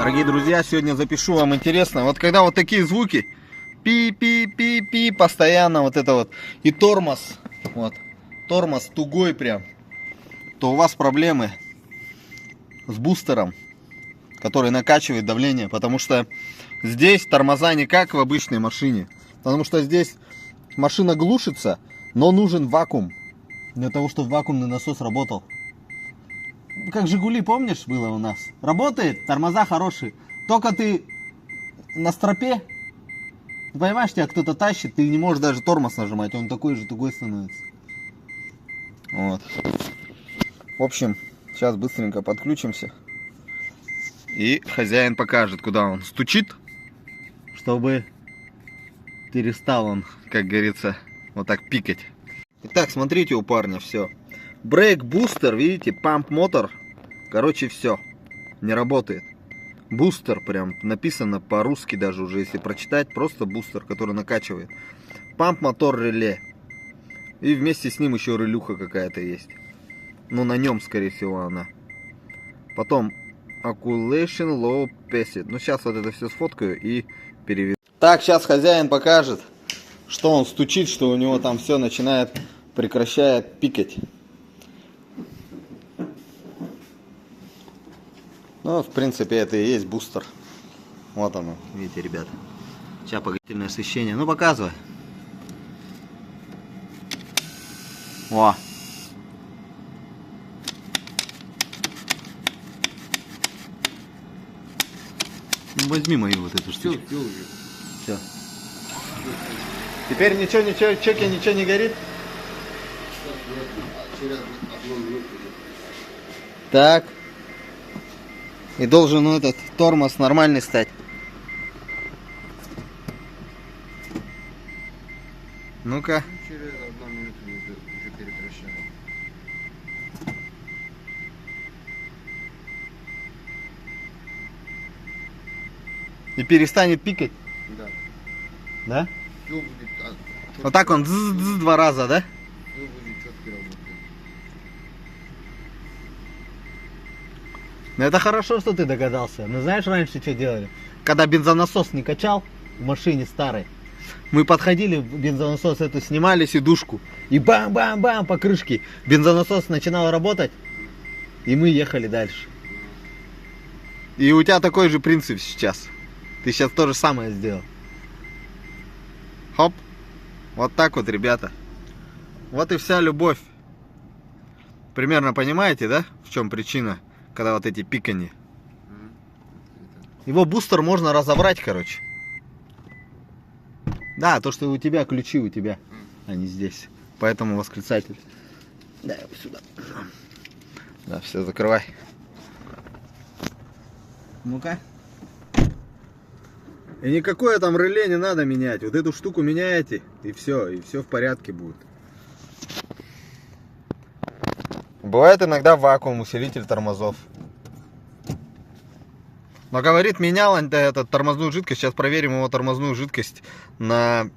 Дорогие друзья, сегодня запишу вам интересно. Вот когда вот такие звуки, пи-пи-пи-пи, постоянно вот это вот, и тормоз, вот, тормоз тугой прям, то у вас проблемы с бустером, который накачивает давление, потому что здесь тормоза не как в обычной машине, потому что здесь машина глушится, но нужен вакуум, для того, чтобы вакуумный насос работал. Как Жигули, помнишь, было у нас? Работает, тормоза хорошие. Только ты на стропе, понимаешь, тебя кто-то тащит, ты не можешь даже тормоз нажимать, он такой же тугой становится. Вот. В общем, сейчас быстренько подключимся. И хозяин покажет, куда он стучит, чтобы перестал он, как говорится, вот так пикать. Итак, смотрите у парня все. Брейк, бустер, видите, памп мотор. Короче, все. Не работает. Бустер, прям написано по-русски даже уже, если прочитать. Просто бустер, который накачивает. Памп мотор реле. И вместе с ним еще релюха какая-то есть. Ну, на нем, скорее всего, она. Потом Accumulation Low Pacid. Ну, сейчас вот это все сфоткаю и переведу. Так, сейчас хозяин покажет, что он стучит, что у него там все начинает, прекращает пикать. Ну, в принципе, это и есть бустер. Вот оно, видите, ребята. Сейчас погасительное освещение. Ну, показывай. О. Ну, возьми мою вот эту штучку. Все. Теперь ничего, чеки ничего не горит? Так. И должен этот тормоз нормальный стать. Ну-ка. Через 1 минуту уже перекращаем. И перестанет пикать? Да. Да? Все будет, Вот так он дзз-дзз 2 раза, да? все будет четко работать. Ну это хорошо, что ты догадался. Ну знаешь, раньше что делали? Когда бензонасос не качал в машине старой, мы подходили, бензонасос эту снимали, сидушку, и бам-бам-бам по крышке. Бензонасос начинал работать, и мы ехали дальше. И у тебя такой же принцип сейчас. Ты сейчас то же самое сделал. Хоп. Вот так вот, ребята. Вот и вся любовь. Примерно понимаете, да, в чем причина, когда вот эти пиканье? Его бустер можно разобрать, короче. Да, то, что у тебя ключи у тебя, а не здесь. Поэтому восклицатель. Да, его сюда. Да, все, закрывай. Ну-ка. И никакое там реле не надо менять. Вот эту штуку меняете, и все в порядке будет. Бывает иногда вакуум, усилитель тормозов. Но говорит, менял этот тормозную жидкость. Сейчас проверим его тормозную жидкость на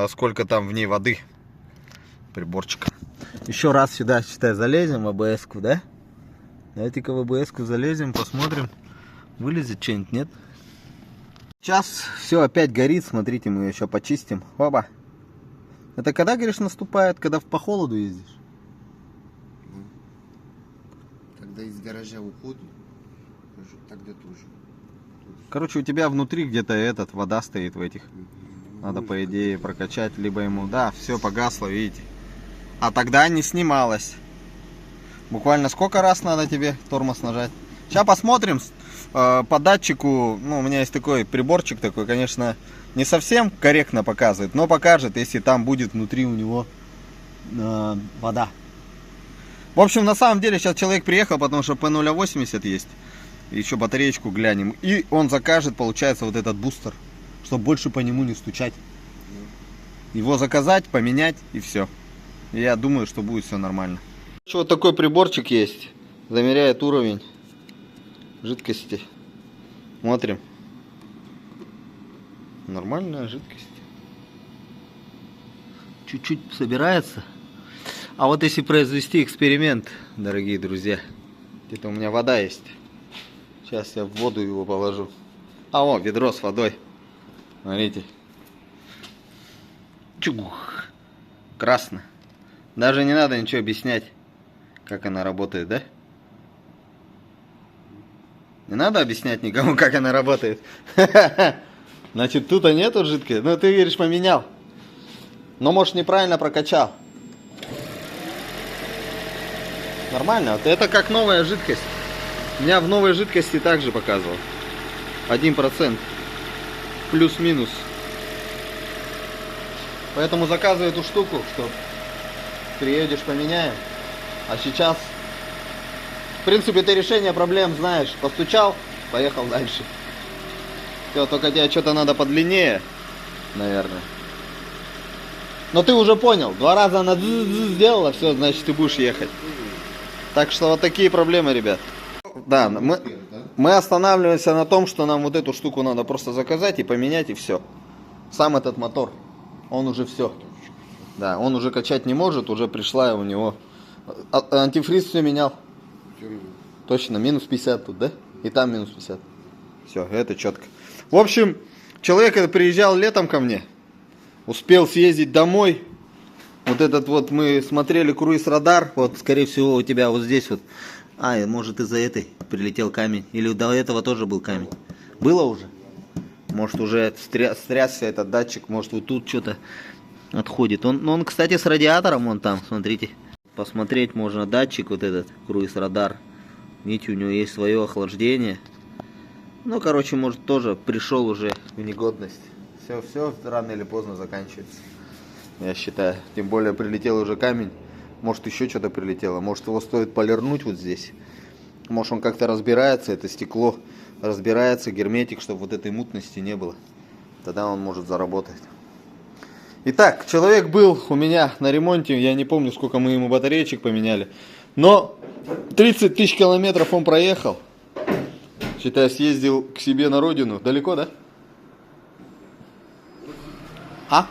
сколько там в ней воды. Приборчик. Еще раз сюда, считай, залезем в АБС-ку, да? Давайте-ка в АБС-ку залезем, посмотрим. Вылезет что-нибудь, нет? Сейчас все опять горит. Смотрите, мы ее еще почистим. Оба. Это когда, говоришь, наступает? Когда по холоду ездишь? Когда из гаража уходит, тогда тоже. Короче, у тебя внутри где-то вода стоит в этих. Надо, по идее, прокачать, либо ему... Да, все погасло, видите. А тогда не снималось. Буквально сколько раз надо тебе тормоз нажать? Сейчас посмотрим по датчику. Ну, у меня есть такой приборчик такой, конечно, не совсем корректно показывает, но покажет, если там будет внутри у него вода. В общем, на самом деле, сейчас человек приехал, потому что P080 есть. Еще батареечку глянем. И он закажет, получается, вот этот бустер, чтобы больше по нему не стучать. Его заказать, поменять и все. И я думаю, что будет все нормально. Вот такой приборчик есть. Замеряет уровень жидкости. Смотрим. Нормальная жидкость. Чуть-чуть собирается. А вот если произвести эксперимент, дорогие друзья. Где-то у меня вода есть. Сейчас я в воду его положу. А вот ведро с водой. Смотрите. Чух. Красно. Даже не надо ничего объяснять, как она работает, да? Не надо объяснять никому, как она работает. Значит, тут-то нету жидкой. Ну, ты, говоришь, поменял. Но, может, неправильно прокачал. Нормально. Вот это как новая жидкость. У меня в новой жидкости также показывал. 1%. Плюс-минус. Поэтому заказывай эту штуку, что приедешь, поменяем. А сейчас, в принципе, ты решение проблем знаешь. Постучал, поехал дальше. Все, только тебе что-то надо подлиннее, наверное. Но ты уже понял, 2 раза она сделала, все, значит, ты будешь ехать. Так что вот такие проблемы, ребят. Да, мы останавливаемся на том, что нам вот эту штуку надо просто заказать и поменять, и все. Сам этот мотор, он уже все. Да, он уже качать не может, уже пришла у него. Антифриз все менял. Точно, минус 50 тут, да? И там минус 50. Все, это четко. В общем, человек этот приезжал летом ко мне. Успел съездить домой. Вот этот вот мы смотрели круиз-радар. Вот, скорее всего, у тебя вот здесь вот. А, может, из-за этой прилетел камень. Или до этого тоже был камень. Было уже? Может, уже стрясся этот датчик. Может, вот тут что-то отходит. Он, кстати, с радиатором вон там, смотрите. Посмотреть можно датчик, вот этот круиз-радар. Видите, у него есть свое охлаждение. Ну, короче, может, тоже пришел уже в негодность. Все рано или поздно заканчивается, я считаю. Тем более прилетел уже камень. Может, еще что-то прилетело. Может, его стоит полирнуть вот здесь. Может, он как-то разбирается, это стекло разбирается, герметик, чтобы вот этой мутности не было. Тогда он может заработать. Итак, человек был у меня на ремонте. Я не помню, сколько мы ему батареечек поменяли. Но 30 тысяч километров он проехал. Считай, съездил к себе на родину. Далеко, да? А?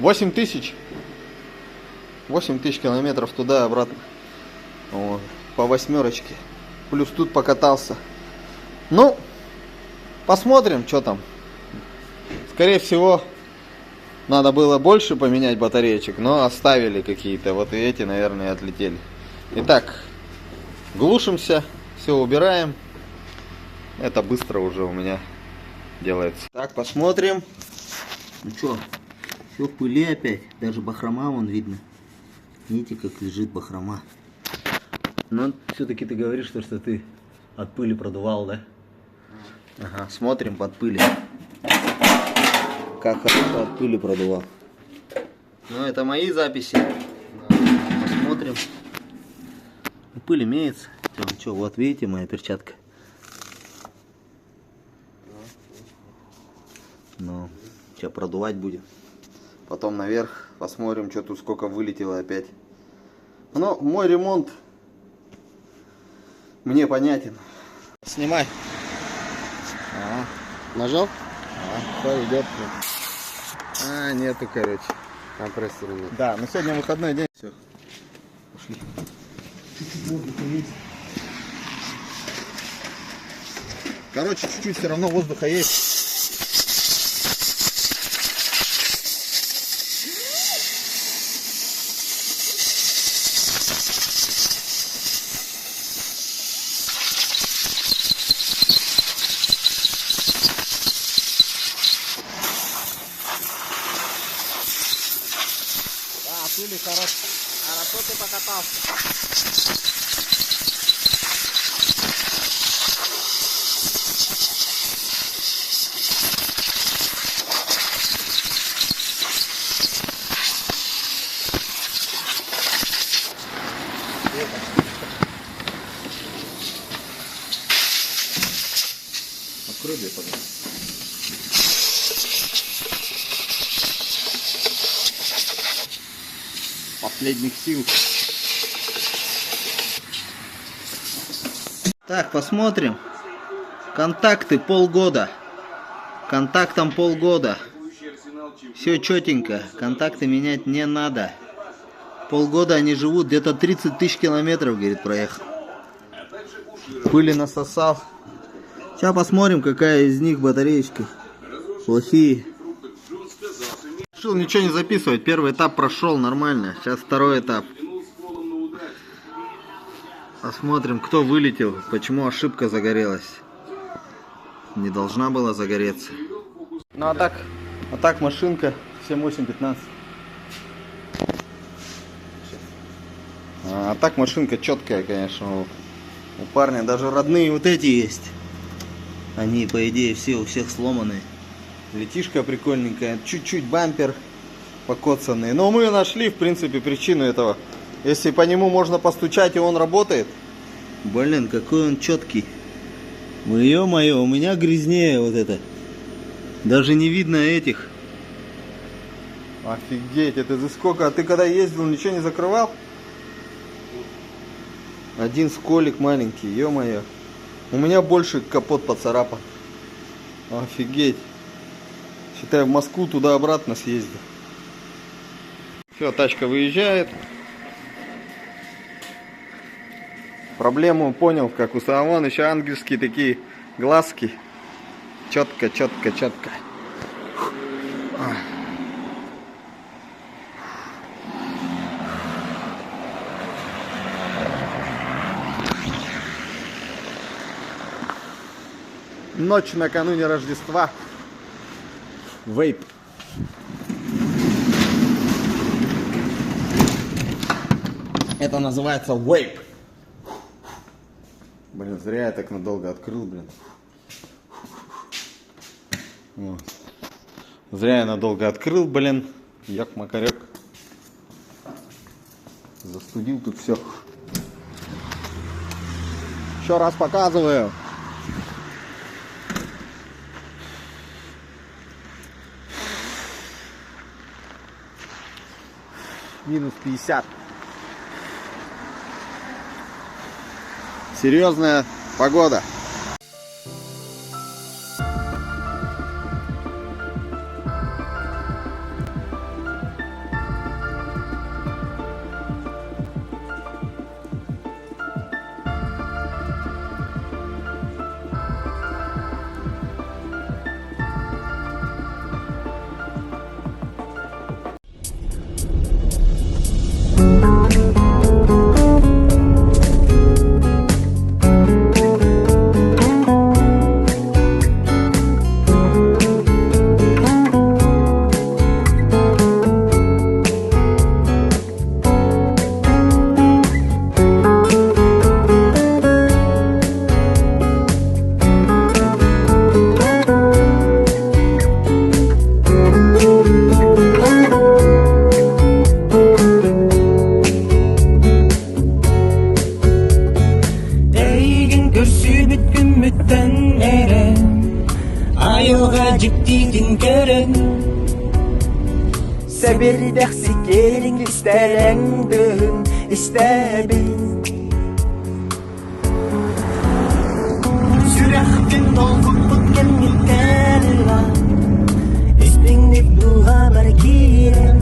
8 тысяч. 8 тысяч километров туда и обратно. Вот. По 8. Плюс тут покатался. Ну, посмотрим, что там. Скорее всего, надо было больше поменять батареечек, но оставили какие-то. Вот и эти, наверное, отлетели. Итак, глушимся, все убираем. Это быстро уже у меня делается. Так, посмотрим. Ну что, все в пыли опять. Даже бахрома вон видно. Видите, как лежит бахрома. Но все-таки ты говоришь, что ты от пыли продувал, да? Ага, смотрим под пыли. Как хорошо от пыли продувал. Ну, это мои записи. Посмотрим. Пыль имеется. Что, вот видите, моя перчатка. Ну, сейчас продувать будем. Потом наверх посмотрим, что тут сколько вылетело опять. Но мой ремонт мне понятен. Снимай. Нажал? Все идет. Нету, короче. Компрессора нет. Да, но сегодня выходной день. Все. Пошли. Чуть-чуть воздуха есть. Короче, чуть-чуть все равно воздуха есть. Пыли хорошо ты покатался. Открой дверь, пожалуйста. Последних сил. Так, посмотрим. Контакты полгода. Контактам полгода. Все четенько. Контакты менять не надо. Полгода они живут. Где-то 30 тысяч километров, говорит, проехал. Пыли насосал. Сейчас посмотрим, какая из них батареечка. Плохие. Решил ничего не записывать. Первый этап прошел нормально. Сейчас второй этап. Посмотрим, кто вылетел, почему ошибка загорелась. Не должна была загореться. Ну а так машинка 7815. А так машинка четкая, конечно. У парня даже родные вот эти есть. Они, по идее, все у всех сломанные. Летишка прикольненькая. Чуть-чуть бампер покоцанный. Но мы нашли, в принципе, причину этого. Если по нему можно постучать, и он работает. Блин, какой он четкий. Ё-моё, у меня грязнее вот это. Даже не видно этих. Офигеть, это за сколько? А ты когда ездил, ничего не закрывал? Один сколик маленький, ё-моё. У меня больше капот поцарапан. Офигеть. Считай, в Москву туда-обратно съездил. Все, тачка выезжает. Проблему понял, как у Соломона, еще ангельские такие глазки. Четко, четко, четко. Ночь накануне Рождества. Вейп. Это называется вейп. Блин, зря я так надолго открыл, блин. Вот. Зря я надолго открыл, блин. Як-макарек. Застудил тут все. Еще раз показываю. Минус 50. Серьезная погода. Sebir dexsi gelin istelendim istebil Sürektin dolgup bugün yüklerla İstinlik bu haber giren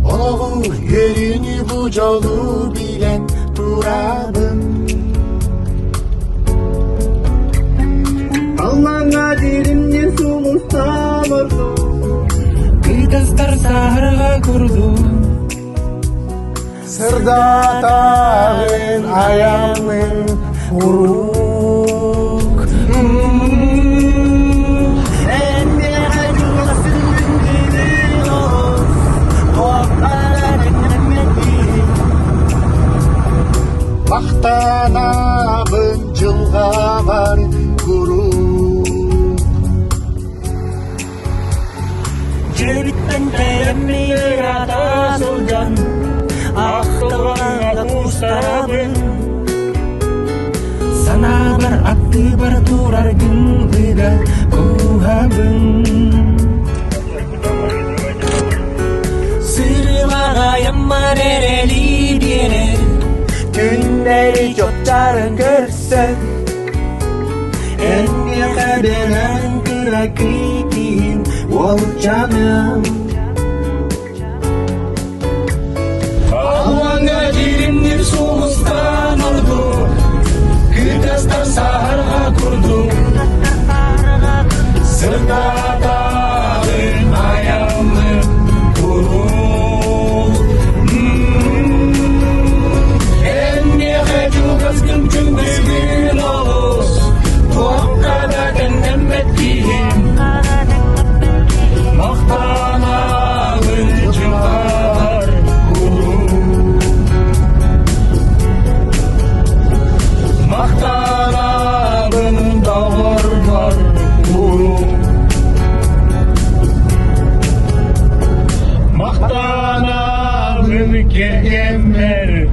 Oğul yönünü bu yolu bilen durabım Allah'ına dirimdir sumustan olsun Kızlar sahrga kurdu Sırda tağın ayağın vuruk Ende acılasın gündüzü ol Doğaklara denlemedi Vaktana bıncılga var kuruk Cebitten teremliyor ata sultan Ahtavada mustabın Sana bir aklı bir turar gün ıda kuhabın Sırmağa yamma nereli diyeler Günleri çoktarın görsen En yakadenen kıra kritin Olacağım Allah'ına dirimdir soğustan oldu Kırtaslar saharga kanalın kemer